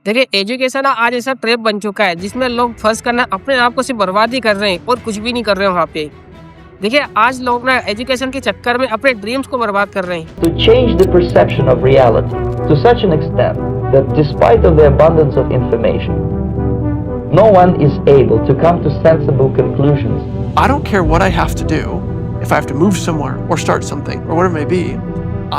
देखिए एजुकेशन आज ऐसा ट्रैप बन चुका है जिसमें लोग फंस करना अपने आप को सिर्फ बर्बाद ही कर रहे हैं और कुछ भी नहीं कर रहे हैं वहाँ पे। देखिए आज लोग ना एजुकेशन के चक्कर में अपने ड्रीम्स को बर्बाद कर रहे हैं। To change the perception of reality to such an extent that despite of the abundance of information, no one is able to come to sensible conclusions. I don't care what I have to do, if I have to move somewhere or start something or whatever it may be,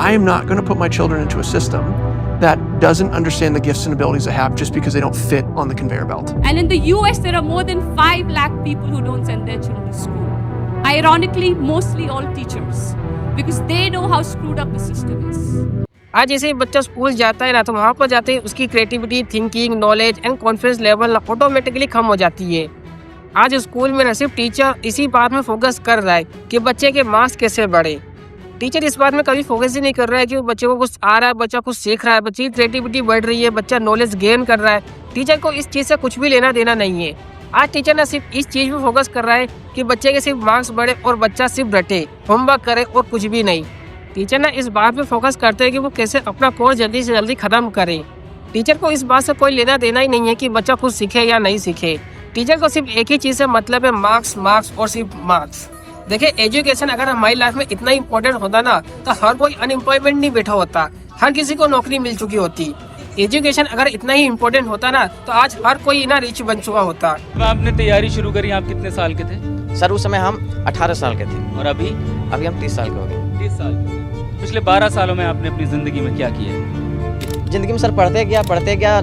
I am not going to put my children into a system that doesn't understand the gifts and abilities they have just because they don't fit on the conveyor belt. And in the US, there are more than 5 lakh people who don't send their children to school. Ironically, mostly all teachers, because they know how screwed up the system is. आज जैसे बच्चा school जाता है ना तो वहाँ पर जाते ही उसकी creativity, thinking, knowledge and confidence level automatically कम हो जाती है। आज स्कूल में न सिर्फ टीचर इसी बात में फोकस कर रहा है कि बच्चे के मार्क्स कैसे बढ़े। टीचर इस बात में कभी फोकस ही नहीं कर रहा है कि वो बच्चे को कुछ आ रहा है, बच्चा कुछ सीख रहा है, बच्चे की क्रिएटिविटी बढ़ रही है, बच्चा नॉलेज गेन कर रहा है। टीचर को इस चीज़ से कुछ भी लेना देना नहीं है। आज टीचर ना सिर्फ इस चीज़ पे फोकस कर रहा है कि बच्चे के सिर्फ मार्क्स बढ़े और बच्चा सिर्फ रटे, होमवर्क करे और कुछ भी नहीं। टीचर ना इस बात पे फोकस करते हैं कि वो कैसे अपना कोर्स जल्दी से जल्दी खत्म करे। टीचर को इस बात से कोई लेना देना ही नहीं है कि बच्चा कुछ सीखे या नहीं सीखे। टीचर को सिर्फ एक ही चीज़ से मतलब है, मार्क्स मार्क्स और सिर्फ मार्क्स। देखिए एजुकेशन अगर हमारी लाइफ में इतना इंपॉर्टेंट होता ना तो हर कोई अनएम्प्लॉयमेंट नहीं बैठा होता, हर किसी को नौकरी मिल चुकी होती। एजुकेशन अगर इतना ही इम्पोर्टेंट होता ना तो आज हर कोई ना रिच बन चुका होता। आपने तैयारी शुरू करी, आप कितने साल के थे? सर उस समय हम 18 साल के थे और अभी हम 30 साल के हो गए। 30 साल के। पिछले 12 सालों में आपने अपनी ज़िंदगी में क्या किया है? ज़िंदगी में सर पढ़ते गया,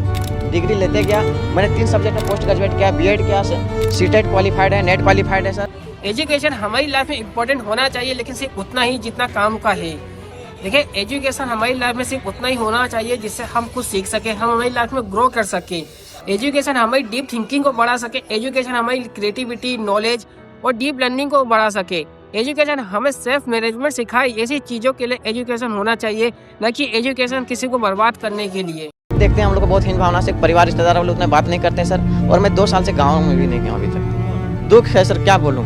डिग्री लेते गया। मैंने 3 सब्जेक्ट में पोस्ट ग्रेजुएट किया, बीएड किया, सीटेट क्वालिफाइड है, नेट क्वालिफाइड है सर। एजुकेशन हमारी लाइफ में इम्पोर्टेंट होना चाहिए लेकिन सिर्फ उतना ही जितना काम का है। देखिए एजुकेशन हमारी लाइफ में सिर्फ उतना ही होना चाहिए जिससे हम कुछ सीख सके, हम हमारी लाइफ में ग्रो कर सके। एजुकेशन हमारी डीप थिंकिंग को बढ़ा सके, एजुकेशन हमारी क्रिएटिविटी, नॉलेज और डीप लर्निंग को बढ़ा सके। एजुकेशन हमें सेल्फ मैनेजमेंट सिखाए, ऐसी चीज़ों के लिए एजुकेशन होना चाहिए, न कि एजुकेशन किसी को बर्बाद करने के लिए। देखते हैं हम लोग को बहुत हीन भावना से, परिवार रिश्तेदार वाले उतना बात नहीं करते हैं सर। और मैं 2 साल से गाँव में भी नहीं गया अभी तक। दुख है सर, क्या बोलूँ।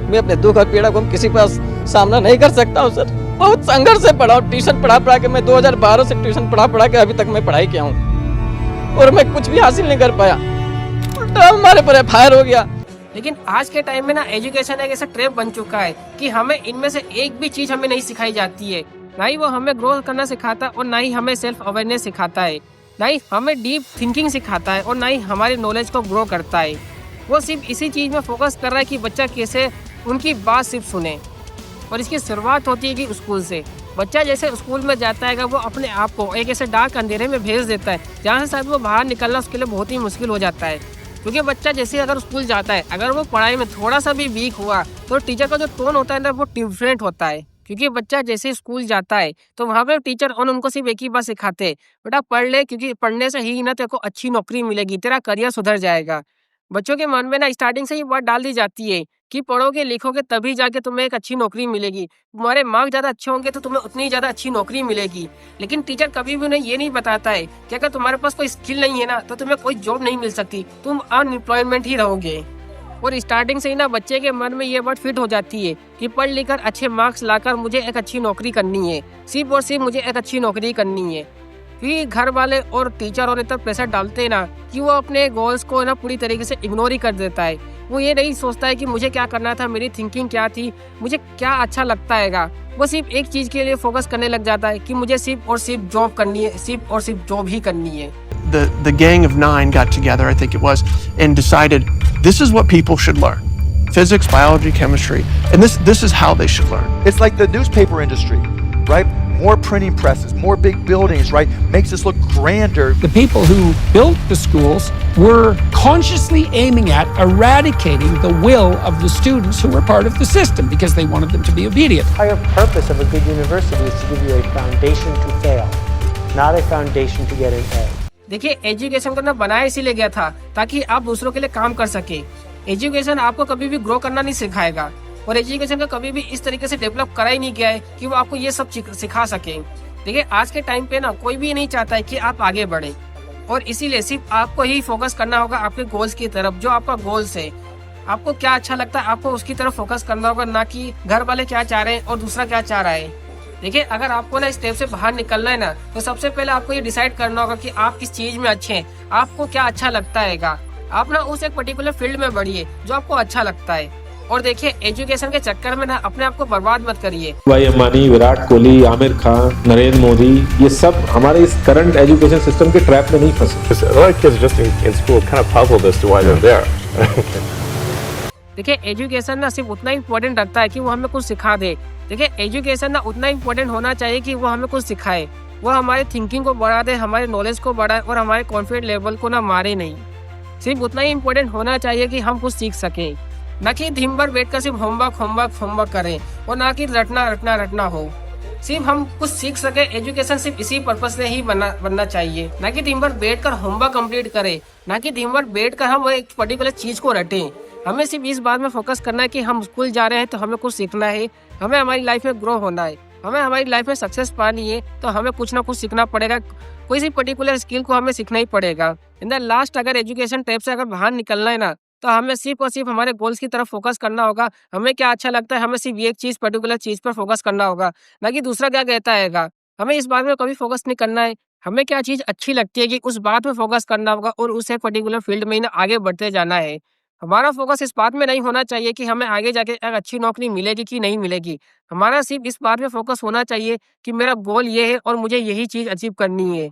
मैं अपने दुख और पीड़ा को किसी पर सामना नहीं कर सकता हूँ सर। बहुत संघर्ष से पढ़ा हूँ, ट्यूशन पढ़ा के मैं 2012 से ट्यूशन पढ़ा के अभी तक मैं पढ़ाई किया हूँ और मैं कुछ भी हासिल नहीं कर पाया। उल्टा हमारे पर फायर हो गया। लेकिन आज के टाइम में ना एजुकेशन एक ऐसा ट्रैप बन चुका है कि हमें इनमें से एक भी चीज़ हमें नहीं सिखाई जाती है। ना ही वो हमें ग्रो करना सिखाता और ना ही हमें सेल्फ अवेयरनेस सिखाता है, ना ही हमें डीप थिंकिंग सिखाता है और ना ही हमारे नॉलेज को ग्रो करता है। वो सिर्फ इसी चीज़ में फोकस कर रहा है कि बच्चा कैसे उनकी बात सिर्फ सुने। और इसकी शुरुआत होती है कि स्कूल से। बच्चा जैसे स्कूल में जाता है वो अपने आप को एक ऐसे डार्क अंधेरे में भेज देता है जहाँ से शायद वो बाहर निकलना उसके लिए बहुत ही मुश्किल हो जाता है। क्योंकि बच्चा जैसे अगर स्कूल जाता है, अगर वो पढ़ाई में थोड़ा सा भी वीक हुआ तो टीचर का जो टोन होता है ना वो डिफरेंट होता है। क्योंकि बच्चा जैसे स्कूल जाता है तो वहाँ पे टीचर उनको सिर्फ एक ही बात सिखाते हैं, बेटा पढ़ ले, क्योंकि पढ़ने से ही ना तेरे को अच्छी नौकरी मिलेगी, तेरा करियर सुधर जाएगा। बच्चों के मन में ना स्टार्टिंग से ही बात डाल दी जाती है कि पढ़ोगे लिखोगे तभी जाके तुम्हें एक अच्छी नौकरी मिलेगी, तुम्हारे मार्क्स ज़्यादा अच्छे होंगे तो तुम्हें उतनी ज़्यादा अच्छी नौकरी मिलेगी। लेकिन टीचर कभी भी उन्हें ये नहीं बताता है कि अगर तुम्हारे पास कोई स्किल नहीं है ना तो तुम्हें कोई जॉब नहीं मिल सकती, तुम अनएम्प्लॉयमेंट ही रहोगे। और स्टार्टिंग से ही ना बच्चे के मन में ये बात फिट हो जाती है कि पढ़ लिख कर अच्छे मार्क्स लाकर मुझे एक अच्छी नौकरी करनी है, सिर्फ और सिर्फ मुझे एक अच्छी नौकरी करनी है। फिर घर वाले और टीचर और इतना प्रेशर डालते हैं ना कि वो अपने गोल्स को ना पूरी तरीके से इग्नोर ही कर देता है। वो ये नहीं सोचता है कि मुझे क्या करना था, मेरी थिंकिंग क्या थी, मुझे क्या अच्छा लगता हैगा। वो सिर्फ एक चीज़ के लिए फोकस करने लग जाता है कि मुझे सिर्फ और सिर्फ जॉब करनी है, सिर्फ और सिर्फ जॉब ही करनी है। The gang of 9 got together, I think it was, and decided this is what people should learn. Physics, biology, chemistry, and this is how they should learn. It's like the newspaper industry, right? More printing presses, more big buildings, right? Makes us look grander. The people who built the schools were consciously aiming at eradicating the will of the students who were part of the system because they wanted them to be obedient. The entire purpose of a good university is to give you a foundation to fail, not a foundation to get an A. देखिए education को ना बनाया इसीलिए गया था ताकि आप दूसरों के लिए काम कर सके। एजुकेशन आपको कभी भी ग्रो करना नहीं सिखाएगा और एजुकेशन को कभी भी इस तरीके से डेवलप करा ही नहीं गया है कि वो आपको ये सब सिखा सके। देखिए आज के टाइम पे ना कोई भी नहीं चाहता है कि आप आगे बढ़े और इसीलिए सिर्फ आपको ही फोकस करना होगा आपके गोल्स की तरफ। जो आपका गोल्स है, आपको क्या अच्छा लगता है, आपको उसकी तरफ फोकस करना होगा, ना कि घर वाले क्या चाह रहे हैं और दूसरा क्या चाह रहा है। देखिए, अगर आपको ना इस स्टेप से बाहर निकलना है ना, तो सबसे पहले आपको ये डिसाइड करना होगा कि आप किस चीज में अच्छे हैं, आपको क्या अच्छा लगता हैगा। आप ना उस एक पर्टिकुलर फील्ड में बढ़िए जो आपको अच्छा लगता है। और देखिए, एजुकेशन के चक्कर में ना अपने आप को बर्बाद मत करिए। भाई अंबानी, विराट कोहली, आमिर खान, नरेंद्र मोदी, ये सब हमारे इस करंट एजुकेशन सिस्टम के ट्रैप में नहीं फंसे। A lot of kids just in school kind of puzzled as to why they're there. देखिए, एजुकेशन ना सिर्फ उतना इम्पोर्टेंट रखता है कि वो हमें कुछ सिखा दे। देखिए, एजुकेशन ना उतना इम्पोर्टेंट होना चाहिए कि वो हमें कुछ सिखाए, वो हमारे थिंकिंग को बढ़ा दे, हमारे नॉलेज को बढ़ाए और हमारे कॉन्फिडेंस लेवल को ना मारे नहीं। सिर्फ उतना ही इम्पोर्टेंट होना चाहिए कि हम कुछ सीख सकें, ना कि दिन भर बैठ कर सिर्फ होमवर्क करें और ना कि रटना हो। सिर्फ हम कुछ सीख सके, एजुकेशन सिर्फ इसी पर्पस से ही बनना चाहिए, ना कि दिन भर बैठ कर होमवर्क कंप्लीट करें, ना कि दिन भर बैठ कर हम एक पर्टिकुलर चीज को रटें। हमें सिर्फ इस बात में फोकस करना है कि हम स्कूल जा रहे हैं तो हमें कुछ सीखना है, हमें हमारी लाइफ में ग्रो होना है, हमें हमारी लाइफ में सक्सेस पानी है, तो हमें कुछ ना कुछ सीखना पड़ेगा। कोई सी पर्टिकुलर स्किल को हमें सीखना ही पड़ेगा। इन द लास्ट, अगर एजुकेशन ट्रैप से अगर बाहर निकलना है ना, तो हमें सिर्फ और सिर्फ हमारे गोल्स की तरफ फोकस करना होगा। हमें क्या अच्छा लगता है, हमें सिर्फ एक चीज पर्टिकुलर चीज पर फोकस करना होगा, ना कि दूसरा क्या कहता हैगा। हमें इस बात में कभी फोकस नहीं करना है। हमें क्या चीज अच्छी लगती है कि उस बात में फोकस करना होगा और उसे पर्टिकुलर फील्ड में ही ना आगे बढ़ते जाना है। हमारा फोकस इस बात में नहीं होना चाहिए कि हमें आगे जाके एक अच्छी नौकरी मिलेगी कि नहीं मिलेगी। हमारा सिर्फ इस बात में फोकस होना चाहिए कि मेरा गोल ये है और मुझे यही चीज अचीव करनी है।